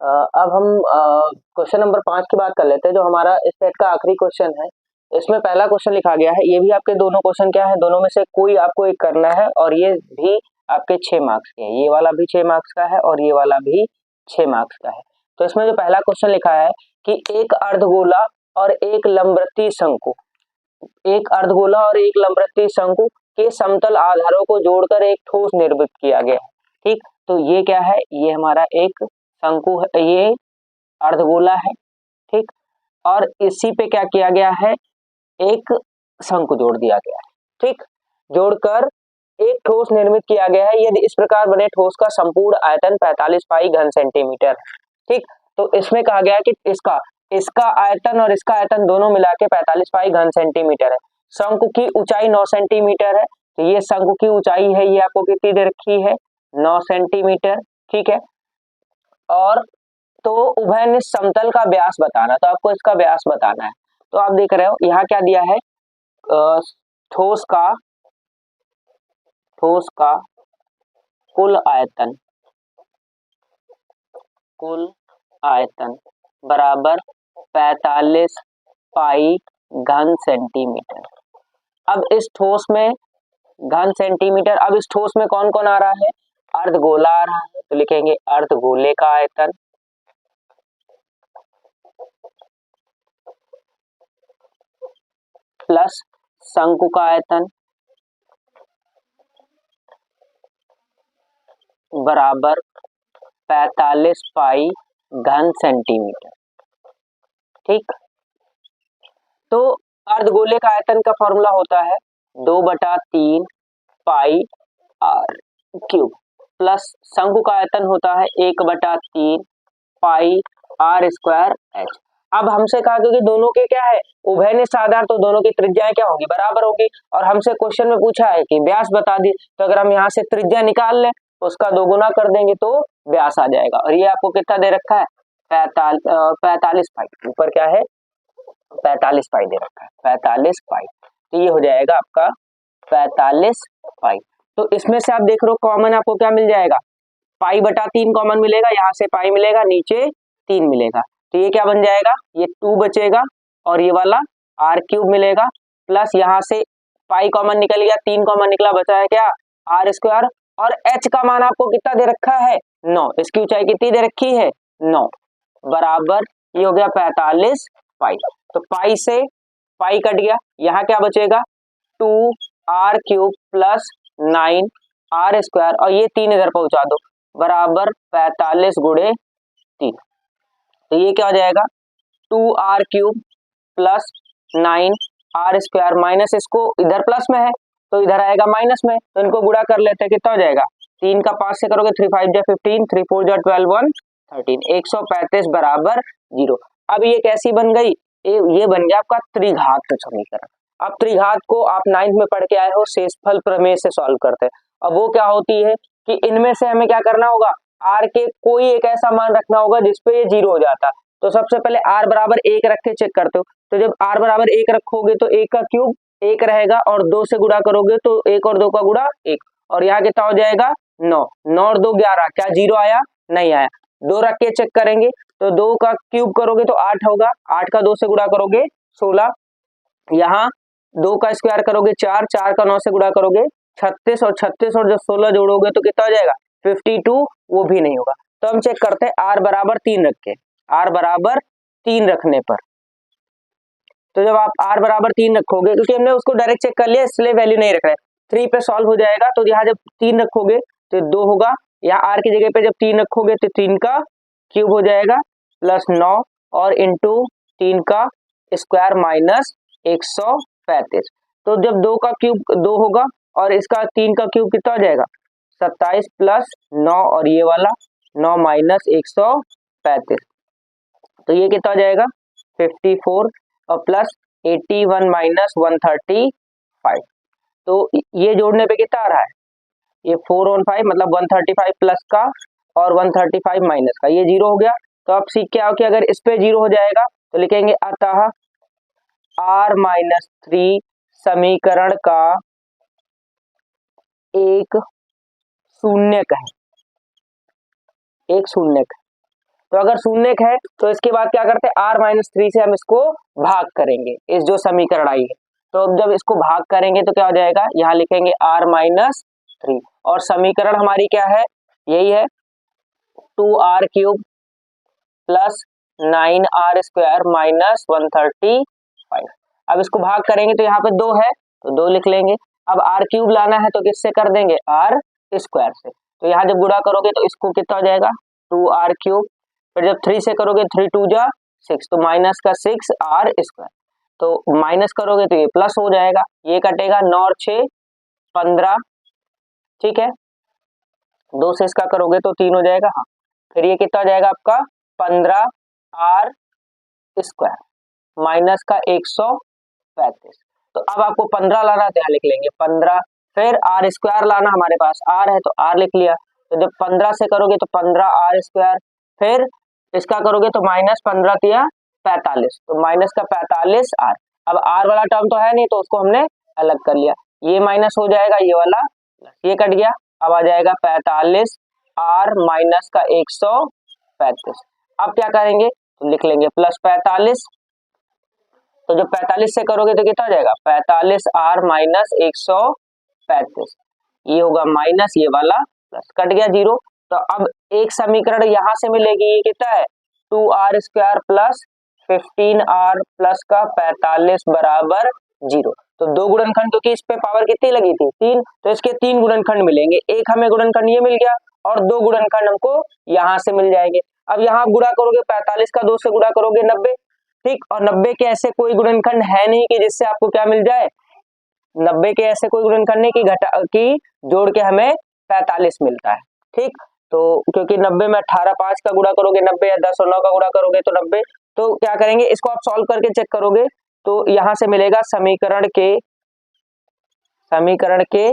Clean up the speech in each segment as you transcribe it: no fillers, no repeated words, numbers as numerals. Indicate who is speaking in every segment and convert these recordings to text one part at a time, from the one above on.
Speaker 1: अब हम question number 5 की बात कर लेते हैं, जो हमारा इस सेट का आखिरी क्वेश्चन है। इसमें पहला क्वेश्चन लिखा गया है, ये भी आपके दोनों क्वेश्चन क्या है, दोनों में से कोई आपको एक करना है और ये भी आपके 6 मार्क्स के हैं। ये वाला भी 6 मार्क्स का है और ये वाला भी 6 मार्क्स का है। तो इसमें जो पहला क्वेश्चन लिखा है कि एक अर्धगोला और एक लंबवृत्तीय शंकु, एक अर्धगोला और एक लंबवृत्तीय शंकु के समतल आधारों को जोड़कर एक ठोस निर्मित किया गया है। ठीक, तो ये क्या है, ये हमारा एक शंकु है, ये अर्धगोला है। ठीक, और इसी पे क्या किया गया है, एक शंकु जोड़ दिया गया है। ठीक, जोड़कर एक ठोस निर्मित किया गया है। यदि इस प्रकार बने ठोस का संपूर्ण आयतन 45 पाई घन सेंटीमीटर। ठीक, तो इसमें कहा गया है कि इसका आयतन और इसका आयतन दोनों मिला के 45 पाई घन सेंटीमीटर है। शंकु की ऊंचाई 9 सेंटीमीटर है, तो ये शंकु की ऊंचाई है, ये आपको कितनी दे रखी है, 9 सेंटीमीटर। ठीक है, और तो उभयनिष्ठ समतल का व्यास बताना, तो आपको इसका व्यास बताना है। तो आप देख रहे हो यहाँ क्या दिया है, ठोस का कुल आयतन बराबर 45 पाई घन सेंटीमीटर। अब इस ठोस में घन सेंटीमीटर, अब इस ठोस में कौन कौन आ रहा है, अर्धगोला आ रहा है, तो लिखेंगे अर्धगोले का आयतन प्लस शंकु का आयतन बराबर 45 पाई घन सेंटीमीटर। ठीक, तो अर्धगोले का आयतन का फॉर्मूला होता है 2/3 पाई आर क्यूब प्लस शंकु का आयतन होता है 1/3 पाई आर स्क्वायर एच। अब हमसे कहा कि दोनों के क्या है, उभयनिष्ठ आधार, तो दोनों की त्रिज्याएं क्या होगी, बराबर होगी। और हमसे क्वेश्चन में पूछा है कि व्यास बता दी, तो अगर हम यहाँ से त्रिज्या निकाल लें तो उसका दोगुना कर देंगे तो व्यास आ जाएगा। और ये आपको कितना दे रखा है, 45 पाई, ऊपर क्या है 45 पाई दे रखा है, 45 पाई, तो ये हो जाएगा आपका 45 पाई। तो इसमें से आप देख रहे हो कॉमन आपको क्या मिल जाएगा, पाई/3 कॉमन मिलेगा, यहाँ से पाई मिलेगा, नीचे 3 मिलेगा, तो ये क्या बन जाएगा, ये 2 बचेगा और ये वाला आर क्यूब मिलेगा, प्लस यहाँ से पाई कॉमन निकल गया, 3 कॉमन निकला, बचा है क्या, आर स्क्वायर। और एच का मान आपको कितना दे रखा है, 9, इसकी ऊंचाई कितनी दे रखी है, 9, बराबर ये हो गया 45 पाई। तो पाई से पाई कट गया, यहाँ क्या बचेगा, 2 R cube plus 9 R square, और ये 3 इधर पहुंचा दो, बराबर 45 गुणे 3, तो ये क्या हो जाएगा, 2 R cube plus 9 R square minus, इसको इधर प्लस में है तो इधर आएगा माइनस में, तो इनको गुणा कर लेते हैं, कितना हो जाएगा, 3 का 5 से करोगे 3 5 15, 3 4 12 1 13, 135 बराबर 0। अब ये कैसी बन गई, ये बन गया आपका त्रिघात समीकरण। अब त्रिघात को आप 9th में पढ़ के आए हो, शेषफल प्रमेय से सॉल्व करते हैं। अब वो क्या होती है कि इनमें से हमें क्या करना होगा, आर के कोई एक ऐसा मान रखना होगा जिसपे ये 0 हो जाता है। तो सबसे पहले आर बराबर 1 रख के चेक करते हो, तो जब आर बराबर 1 रखोगे तो 1 का क्यूब 1 रहेगा, और 2 से गुणा करोगे तो 1 और 2 का गुणा 1, और यहाँ कितना हो जाएगा 9, 9 और 2 11, क्या 0 आया, नहीं आया। 2 रख के चेक करेंगे तो 2 का क्यूब करोगे तो 8 होगा, 8 का 2 से गुणा करोगे 16, यहाँ 2 का स्क्वायर करोगे 4, 4 का 9 से गुणा करोगे 36, और 36 और जो 16 जोड़ोगे तो कितना हो जाएगा 52, वो भी नहीं होगा। तो हम चेक करते हैं आर बराबर 3 रख के, आर बराबर 3 रखने पर, तो जब आप आर बराबर 3 रखोगे, क्योंकि हमने उसको डायरेक्ट चेक कर लिया इसलिए वैल्यू नहीं रख रहे, 3 पे सॉल्व हो जाएगा, तो यहाँ जब 3 रखोगे तो 2 होगा, यहाँ आर की जगह पे जब 3 रखोगे तो 3 का क्यूब हो जाएगा प्लस 9 और इंटू 3 का स्क्वायर माइनस 135, तो जब 2 का क्यूब 2 होगा और इसका 3 का क्यूब कितना हो जाएगा 27 प्लस 9, और ये वाला 9 माइनस 135, तो ये कितना हो जाएगा 54 और प्लस 81 माइनस 135, तो ये जोड़ने पे कितना आ रहा है, ये 4 on 5 मतलब 135 प्लस का और 135 माइनस का, ये 0 हो गया। तो आप सीख के आओ कि अगर इस पे 0 हो जाएगा तो लिखेंगे अतः r-3 समीकरण का एक शून्यक है, एक शून्यक। तो अगर शून्य है तो इसके बाद क्या करते हैं, r-3 से हम इसको भाग करेंगे, इस जो समीकरण आई है। तो जब इसको भाग करेंगे तो क्या हो जाएगा, यहाँ लिखेंगे r-3 और समीकरण हमारी क्या है, यही है 2r³ प्लस 9r² माइनस 135। अब इसको भाग करेंगे तो यहाँ पे 2 है तो 2 लिख लेंगे। अब r³ लाना है तो किससे कर देंगे, r² से। तो यहाँ जब गुणा करोगे तो इसको कितना हो जाएगा 2r³, फिर जब 3 से करोगे 3 2 जा 6 तो माइनस का 6r², तो माइनस करोगे तो ये प्लस हो जाएगा, ये कटेगा 9 और 6 15, ठीक है, 2 से इसका करोगे तो 3 हो जाएगा, हाँ, फिर ये कितना हो जाएगा आपका 15r² माइनस का 135। तो अब आपको 15 लाना तो यहाँ लिख लेंगे 15, फिर r² लाना, हमारे पास r है तो r लिख लिया, तो जब 15 से करोगे तो 15r², फिर इसका करोगे तो माइनस 15 तिया 45, तो माइनस का 45r। अब r वाला टर्म तो है नहीं तो उसको हमने अलग कर लिया, ये माइनस हो जाएगा, ये वाला ये कट गया, अब आ जाएगा 45r माइनस का 135। अब क्या करेंगे तो लिख लेंगे प्लस 45, तो जब 45 से करोगे तो कितना हो जाएगा 45r माइनस 135, ये होगा माइनस, ये वाला प्लस, कट गया 0। तो अब एक समीकरण यहाँ से मिलेगी, ये कितना है 2r² प्लस 15r प्लस का 45 बराबर 0। तो दो गुणनखंड, क्योंकि इस पे पावर कितनी लगी थी 3, तो इसके 3 गुणनखंड मिलेंगे, एक हमें गुणनखंड ये मिल गया और 2 गुणनखंड हमको यहाँ से मिल जाएंगे। अब यहाँ गुणा करोगे 45 का 2 से गुणा करोगे 90, ठीक, और 90 के ऐसे कोई गुणनखंड है नहीं कि जिससे आपको क्या मिल जाए, 90 के ऐसे कोई गुणनखंड नहीं कि घटा की जोड़ के हमें 45 मिलता है, ठीक। तो क्योंकि 90 में 18 5 का गुणा करोगे 90 या 10 और 9 का गुणा करोगे तो 90, तो क्या करेंगे इसको आप सॉल्व करके चेक करोगे तो यहाँ से मिलेगा समीकरण के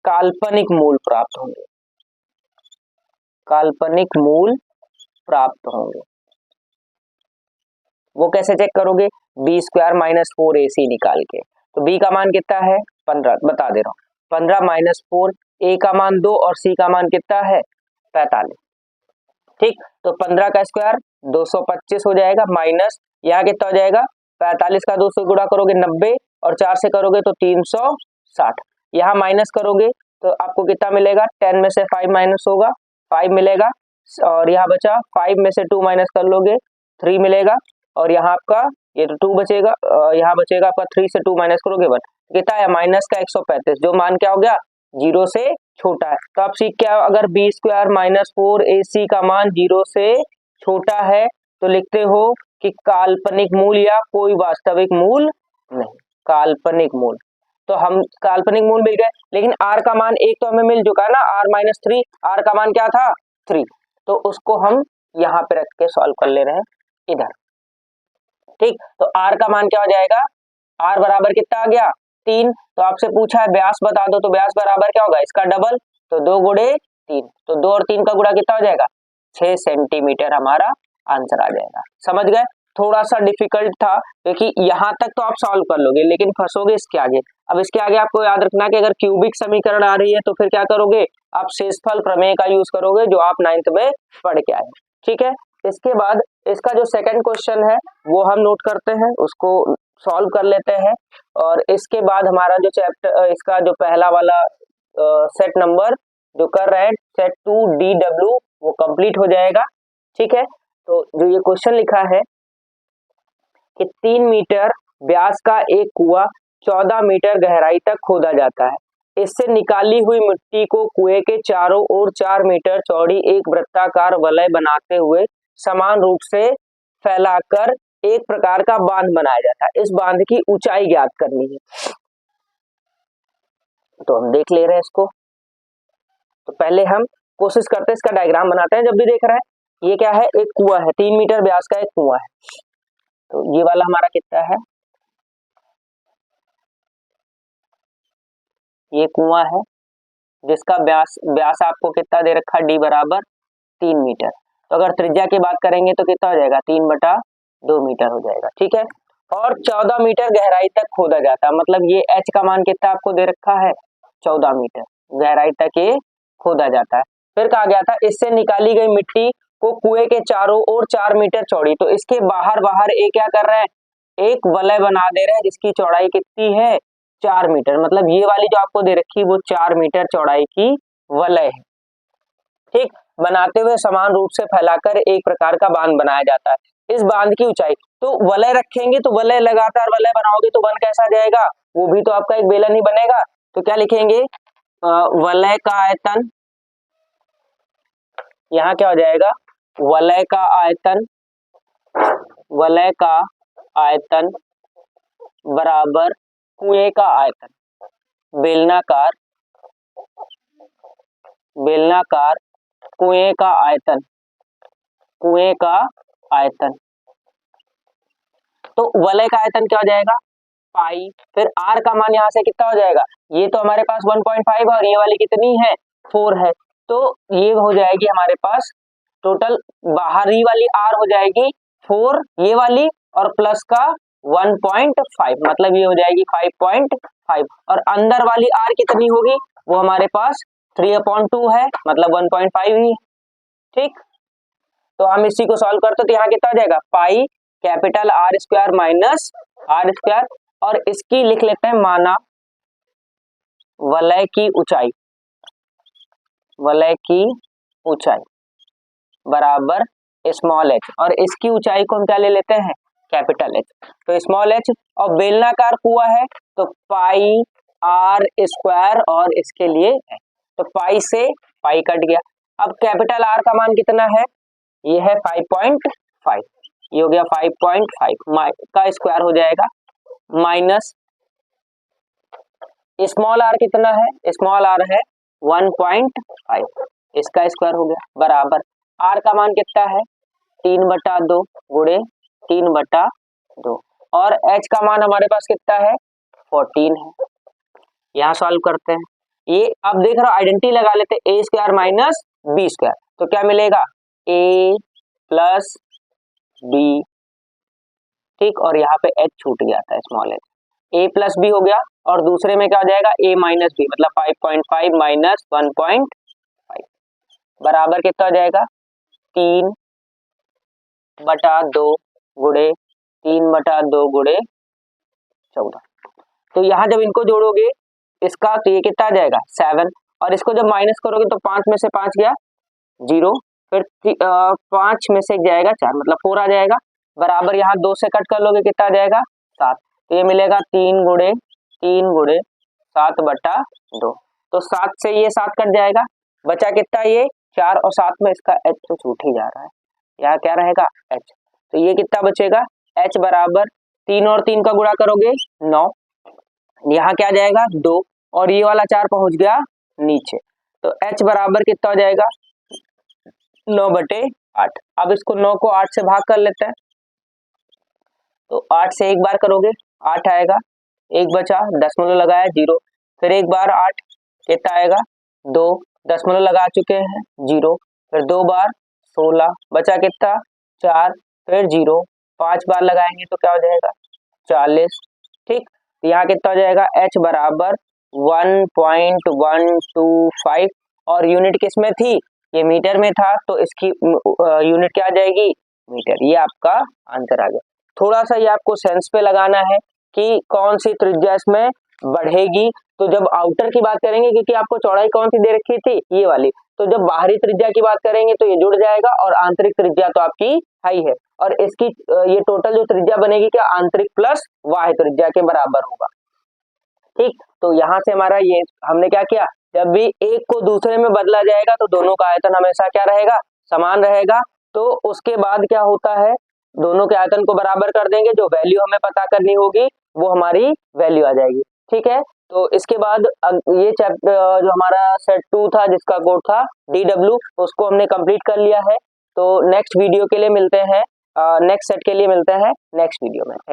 Speaker 1: काल्पनिक मूल प्राप्त होंगे, काल्पनिक मूल प्राप्त होंगे। वो कैसे चेक करोगे, b² माइनस 4ac निकाल के, तो b का मान कितना है 15, बता दे रहा हूँ 15 माइनस 4, a का मान 2 और c का मान कितना है 45, ठीक। तो 15 का स्क्वायर 225 हो जाएगा, माइनस यहाँ कितना हो जाएगा 45 का 2 से गुणा करोगे 90 और 4 से करोगे तो 360, यहाँ माइनस करोगे तो आपको कितना मिलेगा, 10 में से 5 माइनस होगा 5 मिलेगा, और यहाँ बचा 5 में से 2 माइनस कर लोगे 3 मिलेगा, और यहाँ आपका ये तो 2 बचेगा, यहाँ बचेगा आपका 3 से 2 माइनस करोगे 1, कितना है माइनस का 135, जो मान क्या हो गया 0 से छोटा है। तो आप सीख क्या, अगर b² माइनस 4ac का मान 0 से छोटा है तो लिखते हो कि काल्पनिक मूल या कोई वास्तविक मूल नहीं, काल्पनिक मूल। तो हम काल्पनिक मूल मिल गए, लेकिन r का मान एक तो हमें मिल चुका ना, r-3, r का मान क्या था 3, तो उसको हम यहाँ पे रख के सॉल्व कर ले रहे हैं इधर, ठीक। तो r का मान क्या हो जाएगा, r बराबर कितना आ गया 3, तो आपसे पूछा है व्यास बता दो, तो व्यास बराबर क्या होगा इसका डबल, तो 2 गुणे 3, तो 2 और 3 का गुणा कितना हो जाएगा 6 सेंटीमीटर हमारा आंसर आ जाएगा। समझ गए, थोड़ा सा डिफिकल्ट था क्योंकि यहाँ तक तो आप सॉल्व कर लोगे लेकिन फंसोगे इसके आगे। अब इसके आगे आपको याद रखना कि अगर क्यूबिक समीकरण आ रही है तो फिर क्या करोगे, आप शेषफल प्रमेय का यूज करोगे जो आप 9th में पढ़ के आए, ठीक है। इसके बाद इसका जो सेकंड क्वेश्चन है वो हम नोट करते हैं, उसको सॉल्व कर लेते हैं, और इसके बाद हमारा जो चैप्टर इसका जो पहला वाला सेट नंबर जो कर रहे हैं सेट 2DW वो कंप्लीट हो जाएगा, ठीक है। तो जो ये क्वेश्चन लिखा है कि 3 मीटर व्यास का एक कुआं 14 मीटर गहराई तक खोदा जाता है, इससे निकाली हुई मिट्टी को कुएं के चारों ओर 4 मीटर चौड़ी एक वृत्ताकार वलय बनाते हुए समान रूप से फैलाकर एक प्रकार का बांध बनाया जाता है, इस बांध की ऊंचाई ज्ञात करनी है। तो हम देख ले रहे हैं इसको, तो पहले हम कोशिश करते हैं, इसका डायग्राम बनाते हैं। जब भी देख रहे हैं ये क्या है, एक कुआं है, 3 मीटर व्यास का एक कुआं है, तो ये वाला हमारा कितना है, ये कुआं है जिसका व्यास आपको कितना दे रखा है, d बराबर 3 मीटर। तो अगर त्रिज्या की बात करेंगे तो कितना हो जाएगा 3/2 मीटर हो जाएगा, ठीक है। और 14 मीटर गहराई तक खोदा जाता है, मतलब ये h का मान कितना आपको दे रखा है 14 मीटर गहराई तक ये खोदा जाता है। फिर कहा गया था इससे निकाली गई मिट्टी वो कुएं के चारों ओर 4 मीटर चौड़ी, तो इसके बाहर बाहर ये क्या कर रहे हैं, एक वलय बना दे रहे हैं जिसकी चौड़ाई कितनी है, 4 मीटर। मतलब ये वाली जो आपको दे रखी है वो 4 मीटर चौड़ाई की वलय है। ठीक, बनाते हुए समान रूप से फैलाकर एक प्रकार का बांध बनाया जाता है। इस बांध की ऊंचाई, तो वलय रखेंगे तो वलय लगातार वलय बनाओगे तो बन कैसा जाएगा, वो भी तो आपका एक बेलन ही बनेगा। तो क्या लिखेंगे, वलय का आयतन, यहाँ क्या हो जाएगा, वलय का आयतन, वलय का आयतन बराबर कुएं का आयतन, बेलनाकार, बेलनाकार कुएं का आयतन, कुएं का आयतन। तो वलय का आयतन क्या हो जाएगा, पाई, फिर आर का मान यहाँ से कितना हो जाएगा, ये तो हमारे पास 1.5 है और ये वाली कितनी है, 4 है, तो ये हो जाएगी हमारे पास टोटल बाहरी वाली आर हो जाएगी 4 ये वाली और प्लस का 1.5, मतलब ये हो जाएगी 5.5 और अंदर वाली आर कितनी होगी, वो हमारे पास 3/2 है, मतलब 1.5 ही। ठीक, तो हम इसी को सॉल्व करते तो यहाँ कितना हो जाएगा, pi capital R square minus R square, और इसकी लिख लेते हैं माना वलय की ऊंचाई, वलय की ऊंचाई बराबर स्मॉल एच, और इसकी ऊंचाई को हम क्या ले लेते हैं, कैपिटल एच। तो स्मॉल एच, और बेलनाकार कुआं है तो पाई आर स्क्वायर और इसके लिए है, तो पाई से पाई कट गया। अब कैपिटल आर का मान कितना है, ये है 5.5, ये हो गया 5.5 का स्क्वायर हो जाएगा माइनस स्मॉल आर कितना है, स्मॉल आर है 1.5, इसका स्क्वायर हो गया बराबर आर का मान कितना है 3/2 गुणे 3/2, और एच का मान हमारे पास कितना है 14 है। यहाँ सॉल्व करते हैं, ये अब देख रहे हो आइडेंटिटी लगा लेते हैं, ए स्क्वायर माइनस बी स्क्वायर, तो क्या मिलेगा ए प्लस बी, ठीक, और यहाँ पे एच छूट गया था स्मॉल एच, ए प्लस बी हो गया, और दूसरे में क्या हो जाएगा ए माइनस बी, मतलब 5.5 माइनस 1.5 बराबर कितना हो जाएगा 3/2 गुणे 3/2 गुणे 14। तो यहाँ जब इनको जोड़ोगे इसका तो ये कितना आ जाएगा 7, और इसको जब माइनस करोगे तो 5 में से 5 गया 0, फिर 5 में से जाएगा 4, मतलब 4 आ जाएगा बराबर, यहाँ 2 से कट कर लोगे कितना आ जाएगा 7, तो ये मिलेगा 3 गुणे 7/2, तो 7 से ये 7 कट जाएगा, बचा कितना ये 4, और 7 में इसका h तो छूट ही जा रहा है, यहाँ क्या रहेगा h, तो ये कितना बचेगा h बराबर 3 और 3 का गुणा करोगे 9, यहाँ क्या जाएगा 2, और ये वाला 4 पहुंच गया नीचे, तो h बराबर कितना हो जाएगा 9/8। अब इसको 9 को 8 से भाग कर लेते हैं, तो 8 से एक बार करोगे 8 आएगा, एक बचा दशमलव लगाया 0, फिर एक बार 8 कितना आएगा 2, दशमलव लगा चुके हैं 0, फिर 2 बार 16, बचा कितना 4, फिर 0, 5 बार लगाएंगे तो क्या हो जाएगा 40। ठीक, तो यहाँ कितना हो जाएगा h बराबर 1.125, और यूनिट किस में थी, ये मीटर में था, तो इसकी यूनिट क्या आ जाएगी मीटर, ये आपका आंसर आ गया। थोड़ा सा ये आपको सेंस पे लगाना है कि कौन सी त्रिज्या इसमें बढ़ेगी, तो जब आउटर की बात करेंगे, क्योंकि आपको चौड़ाई कौन सी दे रखी थी ये वाली, तो जब बाहरी त्रिज्या की बात करेंगे तो ये जुड़ जाएगा, और आंतरिक त्रिज्या तो आपकी हाई है, और इसकी ये टोटल जो त्रिज्या बनेगी क्या आंतरिक प्लस बाह्य त्रिज्या के बराबर होगा। ठीक, तो यहाँ से हमारा ये हमने क्या किया, जब भी एक को दूसरे में बदला जाएगा तो दोनों का आयतन हमेशा क्या रहेगा समान रहेगा, तो उसके बाद क्या होता है दोनों के आयतन को बराबर कर देंगे, जो वैल्यू हमें पता करनी होगी वो हमारी वैल्यू आ जाएगी। ठीक है, तो इसके बाद ये चैप्टर जो हमारा सेट 2 था जिसका कोड था DW, उसको हमने कंप्लीट कर लिया है। तो नेक्स्ट वीडियो के लिए मिलते हैं, नेक्स्ट सेट के लिए मिलते हैं नेक्स्ट वीडियो में। Thank you.